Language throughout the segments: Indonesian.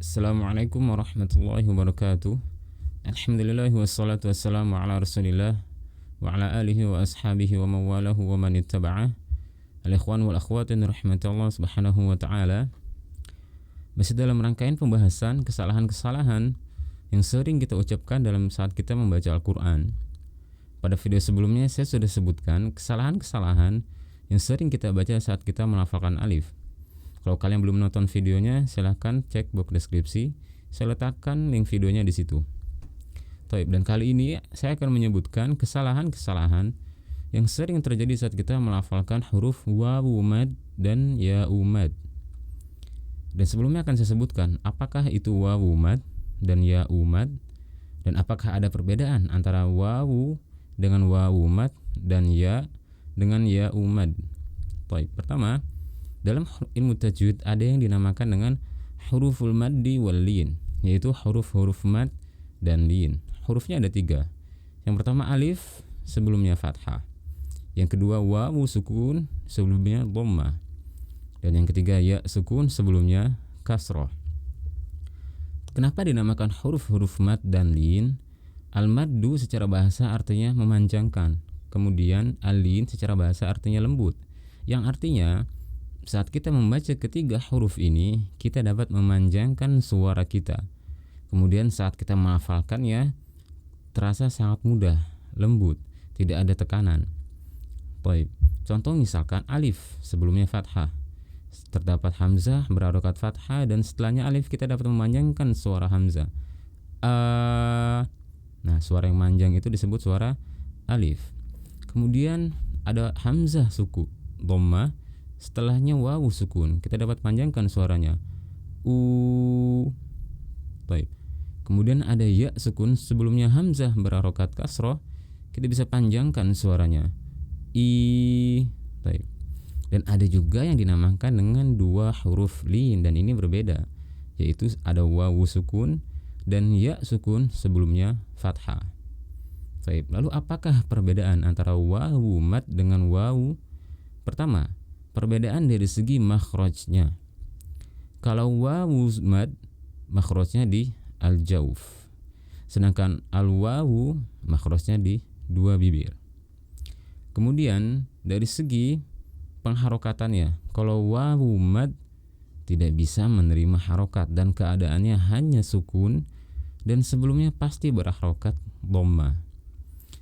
Assalamualaikum warahmatullahi wabarakatuh. Alhamdulillah wassalatu wassalamu ala rasulillah wa ala alihi wa ashabihi wa mawalahu wa man ittaba'ah. Al-ikhwan wal akhwatin rahmatullah subhanahu wa ta'ala. Masih dalam rangkaian pembahasan kesalahan-kesalahan yang sering kita ucapkan dalam saat kita membaca Al-Quran. Pada video sebelumnya saya sudah sebutkan kesalahan-kesalahan yang sering kita baca saat kita melafalkan alif. Kalau kalian belum nonton videonya, silahkan cek box deskripsi. Saya letakkan link videonya di situ. Dan kali ini saya akan menyebutkan kesalahan-kesalahan yang sering terjadi saat kita melafalkan huruf wawu mad dan ya'u mad. Dan sebelumnya akan saya sebutkan apakah itu wawu mad dan ya'u mad, dan apakah ada perbedaan antara wawu dengan wawu mad dan ya dengan ya'u mad. Pertama, dalam ilmu tajwid ada yang dinamakan dengan huruful maddi wal lin, yaitu huruf-huruf mad dan lin. Hurufnya ada 3. Yang pertama alif, sebelumnya fathah. Yang kedua wawu sukun, sebelumnya dhammah. Dan yang ketiga ya sukun, sebelumnya kasrah. Kenapa dinamakan huruf-huruf mad dan lin? Al-maddu secara bahasa artinya memanjangkan. Kemudian al-lin secara bahasa artinya lembut. Yang artinya saat kita membaca ketiga huruf ini, kita dapat memanjangkan suara kita. Kemudian saat kita melafalkannya, terasa sangat mudah, lembut, tidak ada tekanan. Contoh misalkan alif, sebelumnya fathah. Terdapat hamzah berharokat fathah, dan setelahnya alif kita dapat memanjangkan suara hamzah. Nah, suara yang manjang itu disebut suara alif. Kemudian ada hamzah suku, dhammah. Setelahnya wawu sukun, kita dapat panjangkan suaranya Kemudian ada ya sukun, sebelumnya hamzah berharokat kasroh, kita bisa panjangkan suaranya Dan ada juga yang dinamakan dengan 2 huruf lin, dan ini berbeda, yaitu ada wawu sukun dan ya sukun, sebelumnya fathah. Lalu apakah perbedaan antara wawu mad dengan wawu? Pertama, perbedaan dari segi makhrajnya. Kalau wawu mad, makhrajnya di al-jauf, sedangkan al-wawu makhrajnya di 2 bibir. Kemudian dari segi pengharokatannya, kalau wawu mad tidak bisa menerima harokat dan keadaannya hanya sukun, dan sebelumnya pasti berharokat dhammah.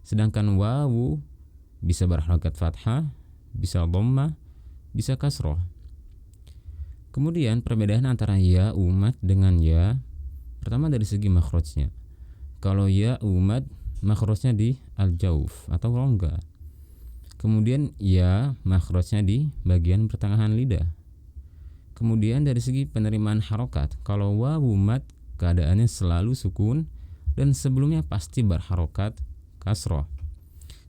Sedangkan wawu bisa berharokat fathah, bisa dhammah, bisa kasroh. Kemudian perbedaan antara ya mad dengan ya. Pertama dari segi makhrajnya. Kalau ya mad, makhrajnya di al-jauf atau rongga. Kemudian ya makhrajnya di bagian pertengahan lidah. Kemudian dari segi penerimaan harokat, kalau wawu mad keadaannya selalu sukun dan sebelumnya pasti berharokat kasroh.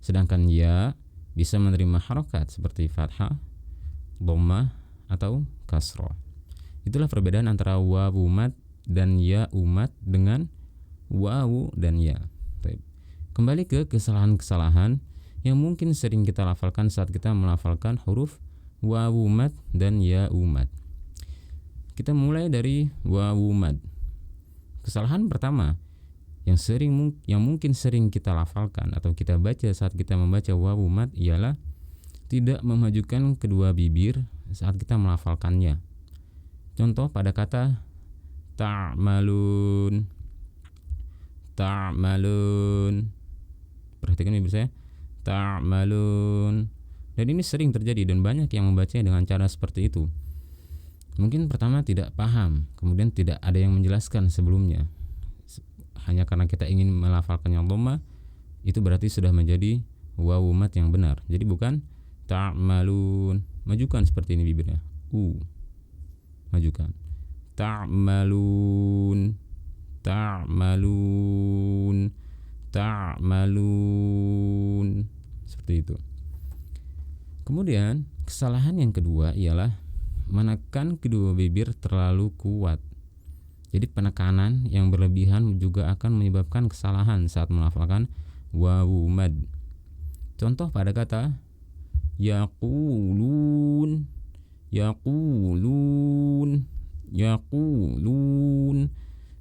Sedangkan ya bisa menerima harokat seperti fathah, dhammah atau kasroh. Itulah perbedaan antara wawu mad dan ya mad dengan wawu dan ya. Kembali ke kesalahan-kesalahan yang mungkin sering kita lafalkan saat kita melafalkan huruf wawu mad dan ya mad. Kita mulai dari wawu mad. Kesalahan pertama yang mungkin sering kita lafalkan atau kita baca saat kita membaca wawu mad ialah tidak memajukan kedua bibir saat kita melafalkannya. Contoh pada kata ta'malun. Perhatikan bibir saya, ta'malun. Dan ini sering terjadi dan banyak yang membacanya dengan cara seperti itu. Mungkin pertama tidak paham, kemudian tidak ada yang menjelaskan sebelumnya. Hanya karena kita ingin melafalkannya dhammah, itu berarti sudah menjadi wawu mad yang benar. Jadi bukan ta'malun. Majukan seperti ini bibirnya. Majukan. Ta'malun. Seperti itu. Kemudian kesalahan yang kedua ialah menekan kedua bibir terlalu kuat. Jadi penekanan yang berlebihan juga akan menyebabkan kesalahan saat melafalkan wawu mad. Contoh pada kata yaqulun.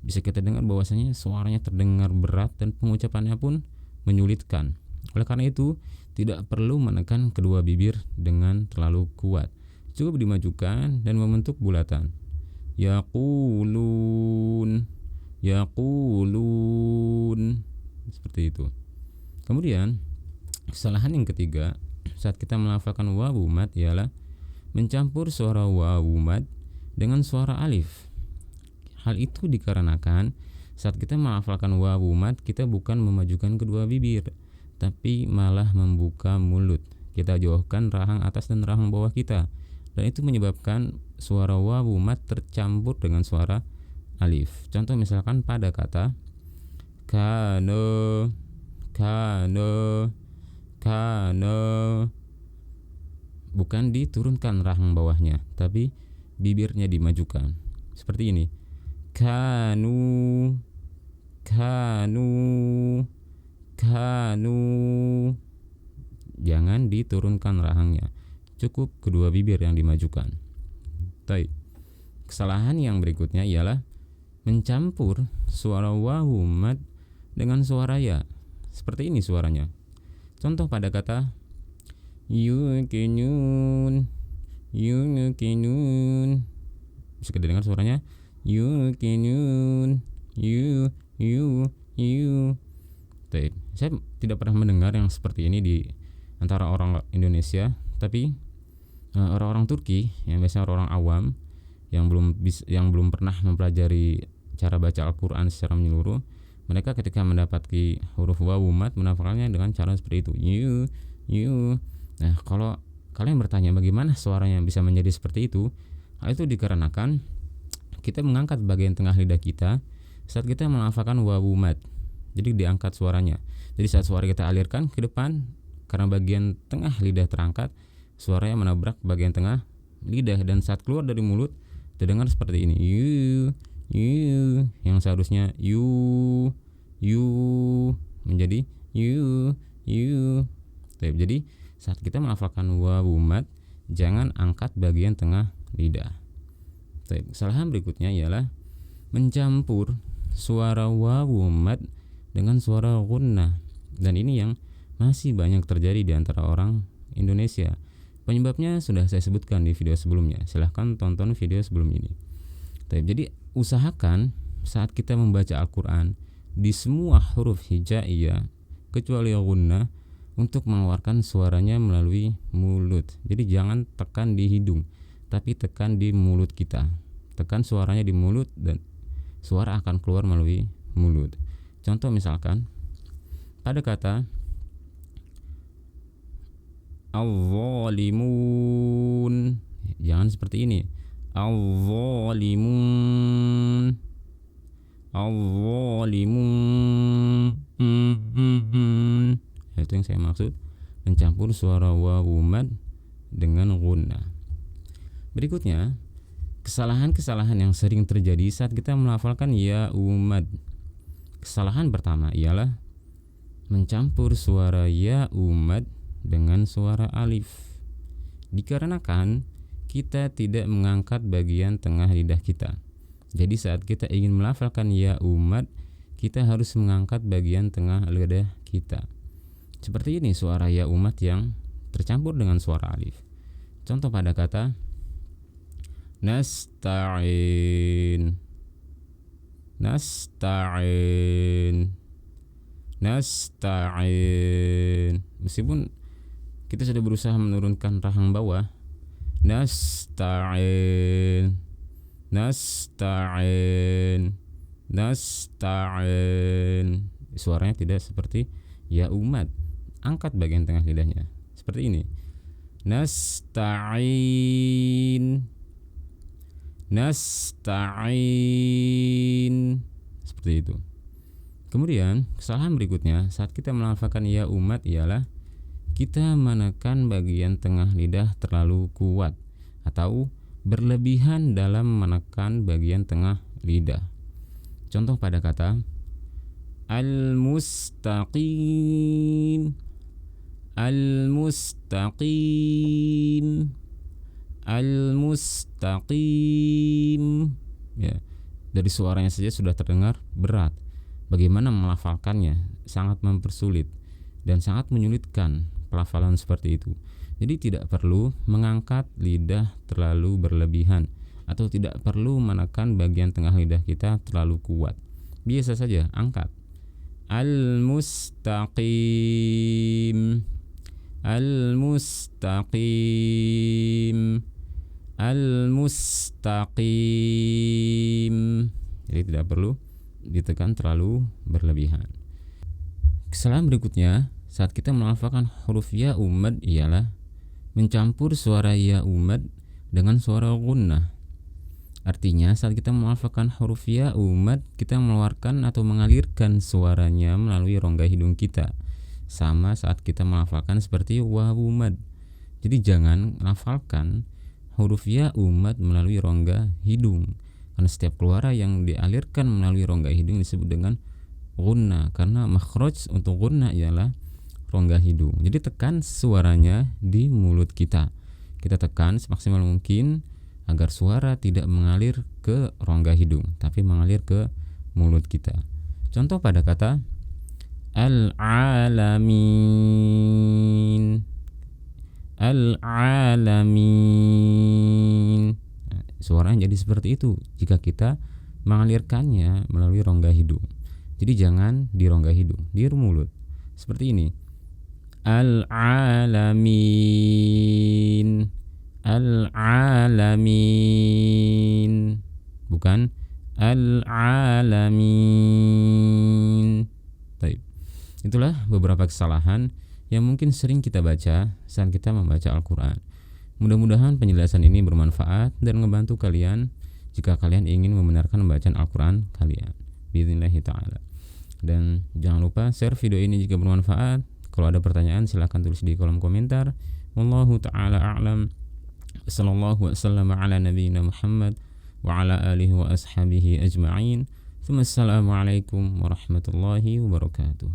bisa kita dengar bahwasanya suaranya terdengar berat dan pengucapannya pun menyulitkan. Oleh karena itu, tidak perlu menekan kedua bibir dengan terlalu kuat. Cukup dimajukan dan membentuk bulatan. Yaqulun, yaqulun, seperti itu. Kemudian kesalahan yang ketiga saat kita melafalkan wawu mad ialah mencampur suara wawu mad dengan suara alif. Hal itu dikarenakan saat kita melafalkan wawu mad kita bukan memajukan kedua bibir, tapi malah membuka mulut. Kita jauhkan rahang atas dan rahang bawah kita, dan itu menyebabkan suara wawu mad tercampur dengan suara alif. Contoh misalkan pada kata kana, kana, kana, bukan diturunkan rahang bawahnya, tapi bibirnya dimajukan. Seperti ini. Kanu, kanu, kanu. Jangan diturunkan rahangnya, cukup kedua bibir yang dimajukan. Baik. Kesalahan yang berikutnya ialah mencampur suara wawu mad dengan suara ya. Seperti ini suaranya. Contoh pada kata yuqinun, yuqinun. Bisa kita dengar suaranya yuqinun, you. Saya tidak pernah mendengar yang seperti ini di antara orang Indonesia, tapi orang-orang Turki yang biasanya orang awam yang belum pernah mempelajari cara baca Al-Quran secara menyeluruh, mereka ketika mendapati huruf wawu mad melafalkannya dengan cara seperti itu, you. Nah, kalau kalian bertanya bagaimana suaranya bisa menjadi seperti itu, hal itu dikarenakan kita mengangkat bagian tengah lidah kita saat kita melafalkan wawu mad. Jadi diangkat suaranya. Jadi saat suara kita alirkan ke depan, karena bagian tengah lidah terangkat, suaranya menabrak bagian tengah lidah, dan saat keluar dari mulut terdengar seperti ini, you, yang seharusnya you menjadi you. Jadi saat kita melafalkan wawu mad, jangan angkat bagian tengah lidah. Kesalahan berikutnya ialah mencampur suara wawu mad dengan suara gunnah, dan ini yang masih banyak terjadi di antara orang Indonesia. Penyebabnya sudah saya sebutkan di video sebelumnya. Silahkan tonton video sebelum ini. Jadi usahakan saat kita membaca Al-Quran di semua huruf hijaiyah kecuali gunnah untuk mengeluarkan suaranya melalui mulut. Jadi jangan tekan di hidung, tapi tekan di mulut kita. Tekan suaranya di mulut dan suara akan keluar melalui mulut. Contoh misalkan pada kata al-zalimun, jangan seperti ini, al-zalimun, itu yang saya maksud, mencampur suara wawu mad dengan gunnah. Berikutnya, kesalahan-kesalahan yang sering terjadi saat kita melafalkan ya umad. Kesalahan pertama ialah mencampur suara ya umad dengan suara alif. Dikarenakan kita tidak mengangkat bagian tengah lidah kita. Jadi saat kita ingin melafalkan ya umad, kita harus mengangkat bagian tengah lidah kita. Seperti ini suara ya umad yang tercampur dengan suara alif. Contoh pada kata nasta'in, nasta'in. Meskipun kita sudah berusaha menurunkan rahang bawah, nasta'in, suaranya tidak seperti ya umad. Angkat bagian tengah lidahnya seperti ini, nasta'in, seperti itu. Kemudian kesalahan berikutnya saat kita melafalkan ya umad ialah kita menekan bagian tengah lidah terlalu kuat atau berlebihan dalam menekan bagian tengah lidah. Contoh pada kata al-mustaqim, al-mustaqim, al-mustaqim. Ya, Dari suaranya saja sudah terdengar berat. Bagaimana melafalkannya? Sangat mempersulit dan sangat menyulitkan pelafalan seperti itu. Jadi tidak perlu mengangkat lidah terlalu berlebihan atau tidak perlu menekan bagian tengah lidah kita terlalu kuat. Biasa saja angkat. Al-mustaqim, al-mustaqim, al-mustaqim. Jadi tidak perlu ditekan terlalu berlebihan. Kesalahan berikutnya saat kita melafalkan huruf ya umad ialah mencampur suara ya umad dengan suara gunnah. Artinya saat kita melafalkan huruf ya umad, kita mengeluarkan atau mengalirkan suaranya melalui rongga hidung kita, sama saat kita melafalkan seperti wawu mad. Jadi jangan melafalkan huruf ya umad melalui rongga hidung, karena setiap keluaran yang dialirkan melalui rongga hidung disebut dengan gunnah, karena makhraj untuk gunnah ialah rongga hidung. Jadi tekan suaranya di mulut kita. Kita tekan semaksimal mungkin agar suara tidak mengalir ke rongga hidung, tapi mengalir ke mulut kita. Contoh pada kata al-alamin, al-alamin. Suaranya jadi seperti itu jika kita mengalirkannya melalui rongga hidung. Jadi jangan di rongga hidung, di mulut. Seperti ini. Al-alamin, al-alamin, bukan al-alamin. Baik. Itulah beberapa kesalahan yang mungkin sering kita baca saat kita membaca Al-Quran. Mudah-mudahan penjelasan ini bermanfaat dan membantu kalian jika kalian ingin membenarkan bacaan Al-Quran kalian. Biidznillah ta'ala. Dan jangan lupa share video ini jika bermanfaat. Kalau ada pertanyaan silahkan tulis di kolom komentar. Wallahu ta'ala a'lam. Sallallahu wasallam ala nabiyyina Muhammad wa ala alihi wa ashabihi ajma'in. Assalamualaikum warahmatullahi wabarakatuh.